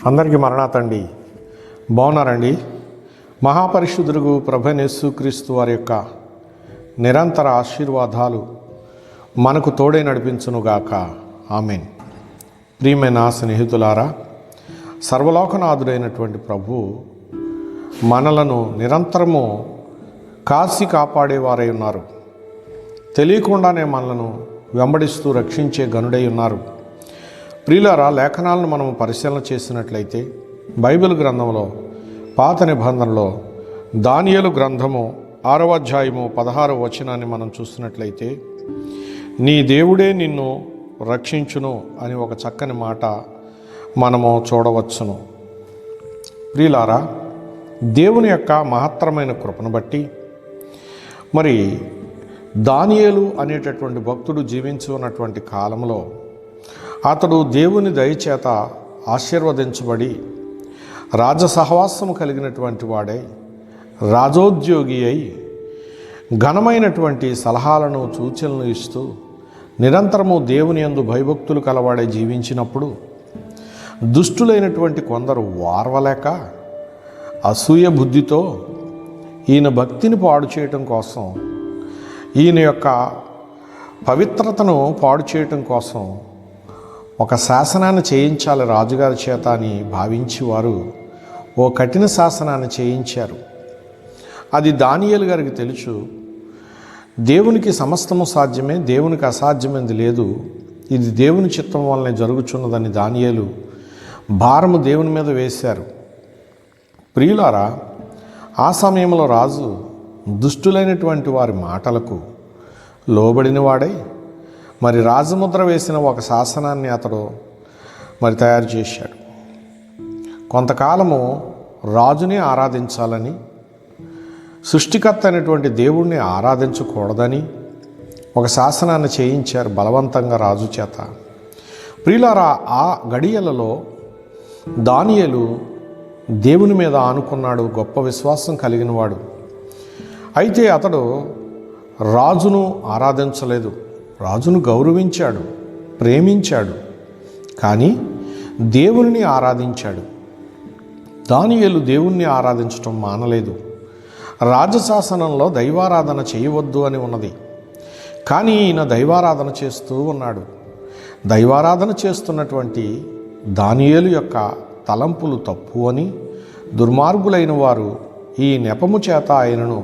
అందరికీ మరణాతండి. బాగున్నారండి? మహాపరిశుద్ధుడు ప్రభువైన యేసుక్రీస్తు వారి యొక్క నిరంతర ఆశీర్వాదాలు మనకు తోడే నడిపించునుగాక. ఆమెన్. ప్రియమైన స్నేహితులారా, సర్వలోకనాథుడైనటువంటి ప్రభు మనలను నిరంతరము కాసి కాపాడేవారై ఉన్నారు. తెలియకుండానే మనలను వెంబడిస్తూ రక్షించే గనుడై ఉన్నారు. ప్రియులారా, లేఖనాలను మనం పరిశీలన చేసినట్లయితే బైబిల్ గ్రంథంలో పాత నిబంధనలో దానియేలు గ్రంథము 6వ అధ్యాయము 16వ వచనాన్ని మనం చూసినట్లయితే, నీ దేవుడే నిన్ను రక్షించును అని ఒక చక్కని మాట మనము చూడవచ్చును. ప్రియులారా, దేవుని యొక్క మహత్తరమైన కృపను బట్టి మరి దానియేలు అనేటటువంటి భక్తుడు జీవించి ఉన్నటువంటి కాలంలో అతడు దేవుని దయచేత ఆశీర్వదించబడి రాజసహవాసము కలిగినటువంటి వాడై రాజోద్యోగి అయి ఘనమైనటువంటి సలహాలను సూచనలు ఇస్తూ నిరంతరము దేవుని యందు భయభక్తులు కలవాడే జీవించినప్పుడు దుష్టులైనటువంటి కొందరు వారవలేక అసూయ బుద్ధితో ఈయన భక్తిని పాడు చేయటం కోసం, ఈయన యొక్క పవిత్రతను పాడు చేయటం కోసం ఒక శాసనాన్ని చేయించాలి రాజుగారి చేత అని భావించి వారు ఓ కఠిన శాసనాన్ని చేయించారు. అది దానియేలు గారికి తెలుసు. దేవునికి సమస్తము సాధ్యమే, దేవునికి అసాధ్యమైనది లేదు, ఇది దేవుని చిత్తం వల్లనే జరుగుచున్నదని దానియేలు భారము దేవుని మీద వేశారు. ప్రియులారా, ఆ సమయంలో రాజు దుష్టులైనటువంటి వారి మాటలకు లోబడిన వాడై మరి రాజముద్ర వేసిన ఒక శాసనాన్ని అతడు మరి తయారు చేశాడు. కొంతకాలము రాజుని ఆరాధించాలని, సృష్టికర్త అయినటువంటి దేవుణ్ణి ఆరాధించకూడదని ఒక శాసనాన్ని చేయించారు బలవంతంగా రాజు చేత. ప్రియులారా, ఆ గడియలలో దానియేలు దేవుని మీద ఆనుకున్నాడు, గొప్ప విశ్వాసం కలిగినవాడు. అయితే అతడు రాజును ఆరాధించలేదు, రాజును గౌరవించాడు, ప్రేమించాడు, కానీ దేవుని ఆరాధించాడు. దానియేలు దేవుణ్ణి ఆరాధించటం మానలేదు. రాజశాసనంలో దైవారాధన చేయవద్దు అని ఉన్నది, కానీ ఈయన దైవారాధన చేస్తూ ఉన్నాడు. దైవారాధన చేస్తున్నటువంటి దానియేలు యొక్క తలంపులు తప్పు అని దుర్మార్గులైన వారు ఈ నెపము చేత ఆయనను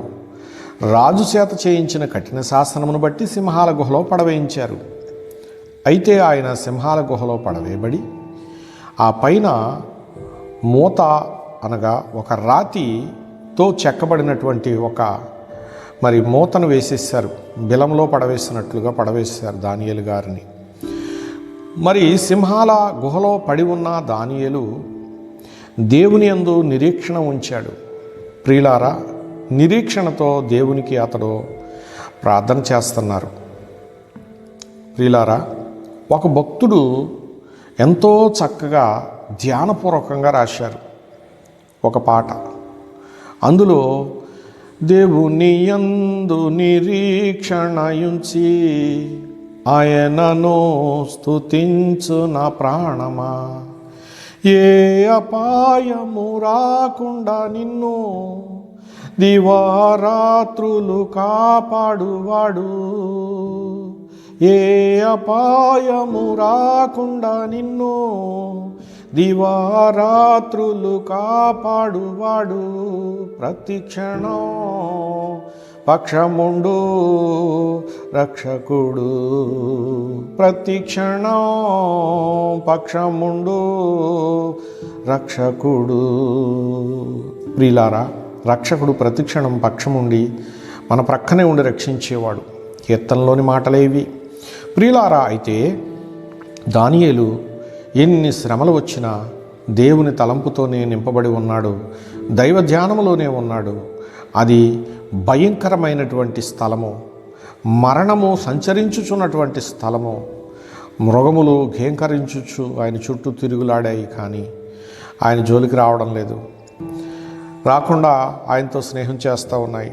రాజు చేత చేయించిన కఠిన శాసనమును బట్టి సింహాల గుహలో పడవేయించారు. అయితే ఆయన సింహాల గుహలో పడవేయబడి ఆ పైన మూత అనగా ఒక రాతితో చెక్కబడినటువంటి ఒక మరి మూతను వేసేసారు. బిలంలో పడవేసినట్లుగా పడవేశారు దానియేలు గారిని. మరి సింహాల గుహలో పడి ఉన్న దానియేలు దేవుని యందు నిరీక్షణ ఉంచాడు. ప్రియులారా, నిరీక్షణతో దేవునికి అతడు ప్రార్థన చేస్తున్నారు. ప్రియులారా, ఒక భక్తుడు ఎంతో చక్కగా ధ్యానపూర్వకంగా రాశారు ఒక పాట. అందులో దేవుని యందు నిరీక్షణయుంచి ఆయనను స్తుతించు నా ప్రాణమా, ఏ అపాయము రాకుండా నిన్ను దివారాత్రులు కాపాడువాడు, ఏ అపాయము రాకుండా నిన్ను దివారాత్రులు కాపాడువాడు, ప్రతిక్షణం పక్షముండు రక్షకుడు, ప్రతిక్షణం పక్షముండు రక్షకుడు. ప్రియులారా, రక్షకుడు ప్రతిక్షణం పక్షముండి మన ప్రక్కనే ఉండి రక్షించేవాడు. కీర్తనలోని మాటలేవి. ప్రియులారా, అయితే దానియేలు ఎన్ని శ్రమలు వచ్చినా దేవుని తలంపుతోనే నింపబడి ఉన్నాడు, దైవ ధ్యానములోనే ఉన్నాడు. అది భయంకరమైనటువంటి స్థలము, మరణము సంచరించుచున్నటువంటి స్థలము. మృగములు ఘేంకరించుచు ఆయన చుట్టూ తిరుగులాడాయి, కానీ ఆయన జోలికి రావడం లేదు, రాకుండా ఆయనతో స్నేహం చేస్తూ ఉన్నాయి.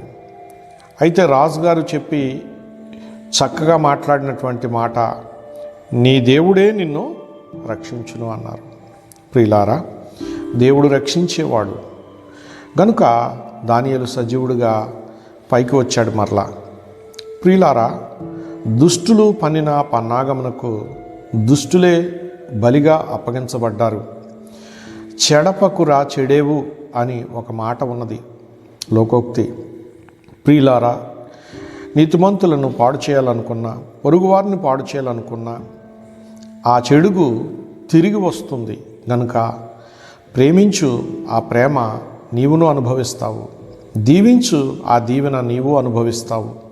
అయితే రాజుగారు చెప్పి చక్కగా మాట్లాడినటువంటి మాట, నీ దేవుడే నిన్ను రక్షించును అన్నారు. ప్రియులారా, దేవుడు రక్షించేవాడు. గనుక దానియేలు సజీవుడిగా పైకి వచ్చాడు మరలా. ప్రియులారా, దుష్టులు పన్నిన పన్నాగమునకు దుష్టులే బలిగా అప్పగించబడ్డారు. చెడపకురా చెడేవు అని ఒక మాట ఉన్నది, లోకోక్తి. ప్రియులారా, నీతిమంతులను పాడు చేయాలనుకున్నా, పొరుగువారిని పాడు చేయాలనుకున్నా ఆ చెడుగు తిరిగి వస్తుంది. గనుక ప్రేమించు, ఆ ప్రేమ నీవును అనుభవిస్తావు. దీవించు, ఆ దీవెన నీవు అనుభవిస్తావు.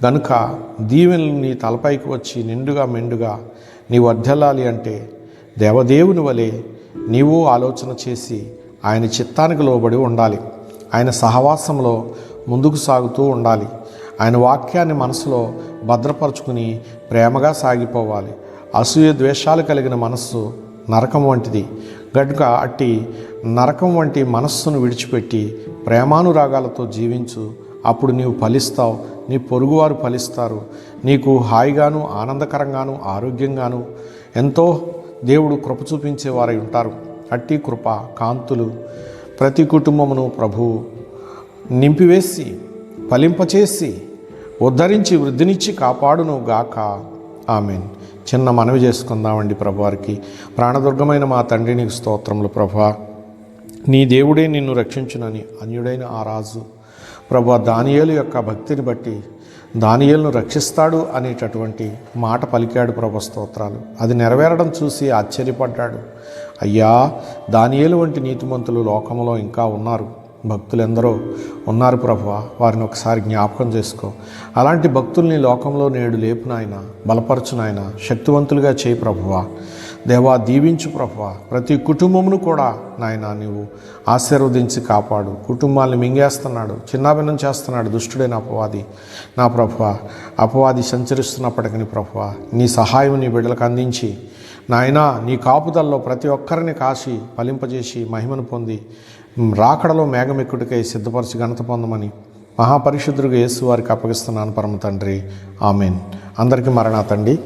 గనుక దీవెనలు నీ తలపైకి వచ్చి నిండుగా మెండుగా నీవు వర్ధిల్లాలి అంటే దేవదేవుని వలె నీవు ఆలోచన చేసి ఆయన చిత్తానికి లోబడి ఉండాలి. ఆయన సహవాసంలో ముందుకు సాగుతూ ఉండాలి. ఆయన వాక్యాన్ని మనసులో భద్రపరుచుకుని ప్రేమగా సాగిపోవాలి. అసూయ ద్వేషాలు కలిగిన మనస్సు నరకం వంటిది. గనుక అట్టి నరకం వంటి మనస్సును విడిచిపెట్టి ప్రేమానురాగాలతో జీవించు. అప్పుడు నీవు ఫలిస్తావు, నీ పొరుగువారు ఫలిస్తారు. నీకు హాయిగాను ఆనందకరంగాను ఆరోగ్యంగాను ఎంతో దేవుడు కృప చూపించేవారై ఉంటారు. అట్టి కృప కాంతులు ప్రతి కుటుంబమును ప్రభువు నింపివేసి ఫలింపచేసి ఉద్ధరించి వృద్ధినిచ్చి కాపాడును గాక. ఆమెన్. చిన్న మనవి చేసుకుందామండి ప్రభువారికి. ప్రాణదుర్గమైన మా తండ్రి, నీకు స్తోత్రములు ప్రభువా. నీ దేవుడే నిన్ను రక్షించునని అన్యుడైన ఆ రాజు ప్రభువా దానియేలు యొక్క భక్తిని బట్టి దానియేలును రక్షిస్తాడు అనేటటువంటి మాట పలికాడు ప్రభు. స్తోత్రాలు. అది నెరవేరడం చూసి ఆశ్చర్యపడ్డాడు. అయ్యా, దానియేలు వంటి నీతిమంతులు లోకంలో ఇంకా ఉన్నారు, భక్తులు ఎందరో ఉన్నారు ప్రభువా. వారిని ఒకసారి జ్ఞాపకం చేసుకో. అలాంటి భక్తుల్ని లోకంలో నేడు లేపు నాయన, బలపరచు నాయన, శక్తివంతులుగా చేయి ప్రభువా. దేవా, దీవించు ప్రభువా. ప్రతి కుటుంబమును కూడా నాయన నీవు ఆశీర్వదించి కాపాడు. కుటుంబాన్ని మింగేస్తున్నాడు, చిన్నాభిన్నం చేస్తున్నాడు దుష్టుడైన అపవాది. నా ప్రభువా, అపవాది సంచరిస్తున్నప్పటికీ ప్రభువా నీ సహాయం నీ బిడ్డలకు అందించి నాయన నీ కాపుదల్లో ప్రతి ఒక్కరిని కాసి ఫలింపజేసి మహిమను పొంది రాకడలో మేఘమెక్కుడికై సిద్ధపరిచి ఘనత పొందమని మహాపరిశుద్ధుడిగా యేసు వారికి అప్పగిస్తున్నాను పరమ తండ్రి. ఆమెన్. అందరికీ మరణాతండి.